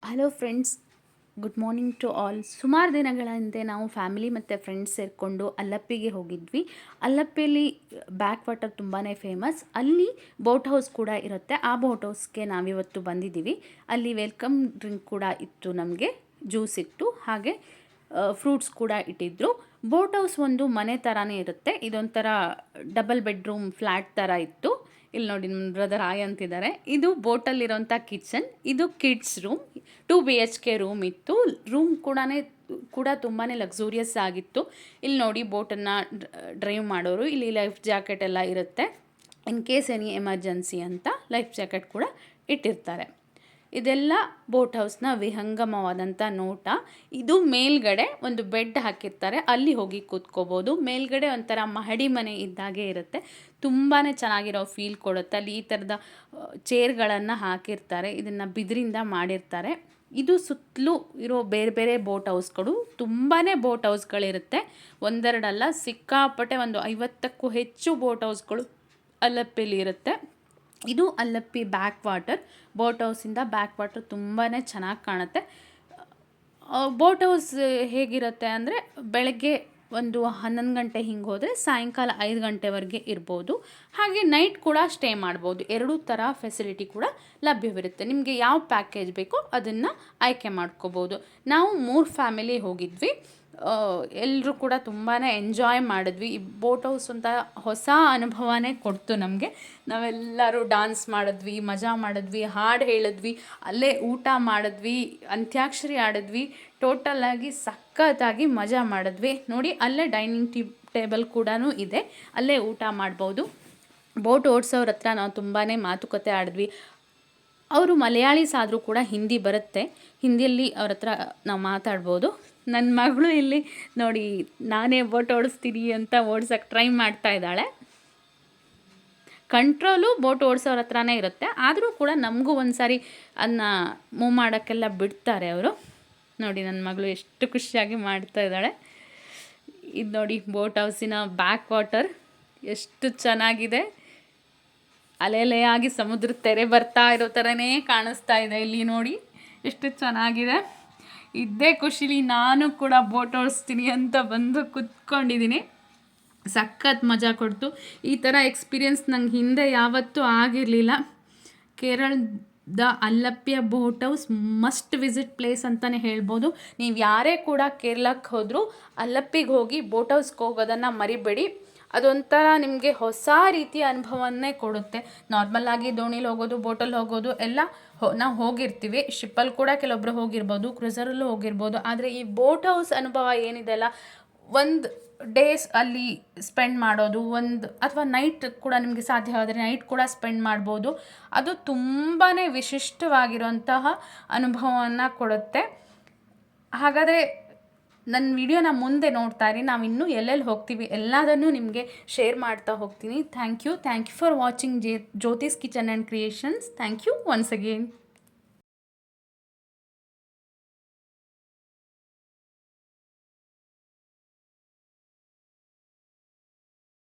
Hello friends, good morning to all. ಸುಮಾರು ದಿನಗಳ ಹಿಂದೆ ನಾವು ಫ್ಯಾಮಿಲಿ ಮತ್ತು ಫ್ರೆಂಡ್ಸ್ ಸೇರಿಕೊಂಡು ಅಲ್ಲಪ್ಪಿಗೆ ಹೋಗಿದ್ವಿ. ಅಲ್ಲಪ್ಪಿಯಲ್ಲಿ ಬ್ಯಾಕ್ ವಾಟರ್ ತುಂಬಾ ಫೇಮಸ್. ಅಲ್ಲಿ ಬೋಟ್ ಹೌಸ್ ಕೂಡ ಇರುತ್ತೆ. ಆ ಬೋಟ್ ಹೌಸ್ಗೆ ನಾವಿವತ್ತು ಬಂದಿದ್ದೀವಿ. ಅಲ್ಲಿ ವೆಲ್ಕಮ್ ಡ್ರಿಂಕ್ ಕೂಡ ಇತ್ತು, ನಮಗೆ ಜ್ಯೂಸ್ ಇತ್ತು, ಹಾಗೆ ಫ್ರೂಟ್ಸ್ ಕೂಡ ಇಟ್ಟಿದ್ರು. ಬೋಟ್ ಹೌಸ್ ಒಂದು ಮನೆ ಥರನೇ ಇರುತ್ತೆ. ಇದೊಂಥರ ಡಬಲ್ ಬೆಡ್ರೂಮ್ ಫ್ಲ್ಯಾಟ್ ಥರ ಇತ್ತು. ಇಲ್ಲಿ ನೋಡಿ, ನನ್ನ ಬ್ರದರ್ ಆಯ್ ಅಂತಿದ್ದಾರೆ. ಇದು ಬೋಟಲ್ಲಿರೋಂಥ ಕಿಚನ್. ಇದು ಕಿಡ್ಸ್ ರೂಮ್. 2 BHK ರೂಮ್ ಇತ್ತು. ರೂಮ್ ಕೂಡ ತುಂಬಾ ಲಕ್ಸುರಿಯಸ್ ಆಗಿತ್ತು. ಇಲ್ಲಿ ನೋಡಿ, ಬೋಟನ್ನು ಡ್ರೈವ್ ಮಾಡೋರು, ಇಲ್ಲಿ ಲೈಫ್ ಜಾಕೆಟ್ ಎಲ್ಲ ಇರುತ್ತೆ. ಇನ್ ಕೇಸ್ ಎನಿ ಎಮರ್ಜೆನ್ಸಿ ಅಂತ ಲೈಫ್ ಜಾಕೆಟ್ ಕೂಡ ಇಟ್ಟಿರ್ತಾರೆ. ಇದೆಲ್ಲ ಬೋಟ್ ಹೌಸ್ನ ವಿಹಂಗಮವಾದಂಥ ನೋಟ. ಇದು ಮೇಲ್ಗಡೆ ಒಂದು ಬೆಡ್ ಹಾಕಿರ್ತಾರೆ, ಅಲ್ಲಿ ಹೋಗಿ ಕೂತ್ಕೋಬೋದು. ಮೇಲ್ಗಡೆ ಒಂಥರ ಮಹಡಿ ಮನೆ ಇದ್ದಾಗೆ ಇರುತ್ತೆ. ತುಂಬಾ ಚೆನ್ನಾಗಿರೋ ಫೀಲ್ ಕೊಡುತ್ತೆ. ಅಲ್ಲಿ ಈ ಥರದ ಚೇರ್ಗಳನ್ನು ಹಾಕಿರ್ತಾರೆ. ಇದನ್ನು ಬಿದಿರಿಂದ ಮಾಡಿರ್ತಾರೆ. ಇದು ಸುತ್ತಲೂ ಇರೋ ಬೇರೆ ಬೇರೆ ಬೋಟ್ ಹೌಸ್ಗಳು, ತುಂಬಾ ಬೋಟ್ ಹೌಸ್ಗಳಿರುತ್ತೆ. ಒಂದೆರಡಲ್ಲ, ಸಿಕ್ಕಾಪಟ್ಟೆ ಒಂದು 50ಕ್ಕೂ ಹೆಚ್ಚು ಬೋಟ್ ಹೌಸ್ಗಳು ಅಲ್ಲಪ್ಪಿಲಿ ಇರುತ್ತೆ. ಇದು ಅಲ್ಲಪ್ಪಿ ಬ್ಯಾಕ್ ವಾಟರ್. ಬೋಟ್ ಹೌಸಿಂದ ಬ್ಯಾಕ್ ವಾಟರ್ ತುಂಬಾ ಚೆನ್ನಾಗಿ ಕಾಣುತ್ತೆ. ಬೋಟ್ ಹೌಸ್ ಹೇಗಿರುತ್ತೆ ಅಂದರೆ, ಬೆಳಗ್ಗೆ ಒಂದು 11 ಗಂಟೆ ಹಿಂಗೆ ಹೋದರೆ ಸಾಯಂಕಾಲ 5 ಗಂಟೆವರೆಗೆ ಇರ್ಬೋದು. ಹಾಗೆ ನೈಟ್ ಕೂಡ ಸ್ಟೇ ಮಾಡ್ಬೋದು. ಎರಡೂ ಥರ ಫೆಸಿಲಿಟಿ ಕೂಡ ಲಭ್ಯವಿರುತ್ತೆ. ನಿಮಗೆ ಯಾವ ಪ್ಯಾಕೇಜ್ ಬೇಕೋ ಅದನ್ನು ಆಯ್ಕೆ ಮಾಡ್ಕೋಬೋದು. ನಾವು 3 ಫ್ಯಾಮಿಲಿ ಹೋಗಿದ್ವಿ. ಎಲ್ಲರೂ ಕೂಡ ತುಂಬಾ ಎಂಜಾಯ್ ಮಾಡಿದ್ವಿ. ಈ ಬೋಟ್ ಹೌಸ್ ಅಂತ ಹೊಸ ಅನುಭವನೇ ಕೊಡ್ತು ನಮಗೆ. ನಾವೆಲ್ಲರೂ ಡಾನ್ಸ್ ಮಾಡಿದ್ವಿ, ಮಜಾ ಮಾಡಿದ್ವಿ, ಹಾಡು ಹೇಳಿದ್ವಿ, ಅಲ್ಲೇ ಊಟ ಮಾಡಿದ್ವಿ, ಅಂತ್ಯಾಕ್ಷರಿ ಆಡಿದ್ವಿ. ಟೋಟಲಾಗಿ ಸಖತ್ತಾಗಿ ಮಜಾ ಮಾಡಿದ್ವಿ. ನೋಡಿ, ಅಲ್ಲೇ ಡೈನಿಂಗ್ ಟೇಬಲ್ ಕೂಡ ಇದೆ, ಅಲ್ಲೇ ಊಟ ಮಾಡ್ಬೋದು. ಬೋಟ್ ಓಡಿಸೋರ ಹತ್ರ ನಾವು ತುಂಬಾ ಮಾತುಕತೆ ಆಡಿದ್ವಿ. ಅವರು ಮಲಯಾಳೀಸ್ ಆದರೂ ಕೂಡ ಹಿಂದಿ ಬರುತ್ತೆ. ಹಿಂದಿಯಲ್ಲಿ ಅವ್ರ ಹತ್ರ ನಾವು ಮಾತಾಡ್ಬೋದು. ನನ್ನ ಮಗಳು ಇಲ್ಲಿ ನೋಡಿ, ನಾನೇ ಬೋಟ್ ಓಡಿಸ್ತೀನಿ ಅಂತ ಓಡ್ಸೋಕ್ಕೆ ಟ್ರೈ ಮಾಡ್ತಾ ಇದ್ದಾಳೆ. ಕಂಟ್ರೋಲು ಬೋಟ್ ಓಡಿಸೋರ ಹತ್ರನೇ ಇರುತ್ತೆ. ಆದರೂ ಕೂಡ ನಮಗೂ ಒಂದು ಸಾರಿ ಅದನ್ನ ಮೂವ್ ಮಾಡೋಕ್ಕೆಲ್ಲ ಬಿಡ್ತಾರೆ ಅವರು. ನೋಡಿ, ನನ್ನ ಮಗಳು ಎಷ್ಟು ಖುಷಿಯಾಗಿ ಮಾಡ್ತಾ ಇದ್ದಾಳೆ. ಇದು ನೋಡಿ, ಬೋಟ್ ಹೌಸಿನ ಬ್ಯಾಕ್ ವಾಟರ್ ಎಷ್ಟು ಚೆನ್ನಾಗಿದೆ. ಅಲೆಯಾಗಿ ಸಮುದ್ರದ ತೆರೆ ಬರ್ತಾ ಇರೋ ಥರನೇ ಕಾಣಿಸ್ತಾ ಇದೆ. ಇಲ್ಲಿ ನೋಡಿ, ಎಷ್ಟು ಚೆನ್ನಾಗಿದೆ. ಇದ್ದೇ ಖುಷಿಲಿ ನಾನು ಕೂಡ ಬೋಟ್ ಓಡಿಸ್ತೀನಿ ಅಂತ ಬಂದು ಕೂತ್ಕೊಂಡಿದ್ದೀನಿ. ಸಖತ್ ಮಜಾ ಕೊಡ್ತು. ಈ ಥರ ಎಕ್ಸ್ಪೀರಿಯೆನ್ಸ್ ನಂಗೆ ಹಿಂದೆ ಯಾವತ್ತೂ ಆಗಿರಲಿಲ್ಲ. ಕೇರಳದ ಅಲ್ಲಪ್ಪಿಯ boat house must visit place ಅಂತಲೇ ಹೇಳ್ಬೋದು. ನೀವು ಯಾರೇ ಕೂಡ ಕೇರಳಕ್ಕೆ ಹೋದರೂ ಅಲ್ಲಪ್ಪಿಗೆ ಹೋಗಿ ಬೋಟ್ ಹೌಸ್ಗೆ ಹೋಗೋದನ್ನು ಮರಿಬೇಡಿ. ಅದೊಂಥರ ನಿಮಗೆ ಹೊಸ ರೀತಿಯ ಅನುಭವವನ್ನೇ ಕೊಡುತ್ತೆ. ನಾರ್ಮಲ್ಲಾಗಿ ದೋಣಿಲಿ ಹೋಗೋದು, ಬೋಟಲ್ಲಿ ಹೋಗೋದು ಎಲ್ಲ ನಾವು ಹೋಗಿರ್ತೀವಿ. ಶಿಪ್ಪಲ್ಲಿ ಕೂಡ ಕೆಲವೊಬ್ಬರು ಹೋಗಿರ್ಬೋದು, ಕ್ರೂಸರಲ್ಲೂ ಹೋಗಿರ್ಬೋದು. ಆದರೆ ಈ ಬೋಟ್ ಹೌಸ್ ಅನುಭವ ಏನಿದೆ ಅಲ್ಲ, ಒಂದು ಡೇಸ್ ಅಲ್ಲಿ ಸ್ಪೆಂಡ್ ಮಾಡೋದು, ಅಥವಾ ನೈಟ್ ಕೂಡ ನಿಮಗೆ ಸಾಧ್ಯ ಆದರೆ ನೈಟ್ ಕೂಡ ಸ್ಪೆಂಡ್ ಮಾಡ್ಬೋದು. ಅದು ತುಂಬಾ ವಿಶಿಷ್ಟವಾಗಿರುವಂತಹ ಅನುಭವವನ್ನು ಕೊಡುತ್ತೆ. ಹಾಗಾದರೆ ನನ್ನ ವಿಡಿಯೋನ ಮುಂದೆ ನೋಡ್ತಾ ಇರಿ. ನಾವು ಇನ್ನೂ ಎಲ್ಲೆಲ್ಲಿ ಹೋಗ್ತೀವಿ ಎಲ್ಲದನ್ನು ನಿಮಗೆ ಶೇರ್ ಮಾಡ್ತಾ ಹೋಗ್ತೀನಿ. Thank you for watching Jyothi's Kitchen and Creations. Thank you once again.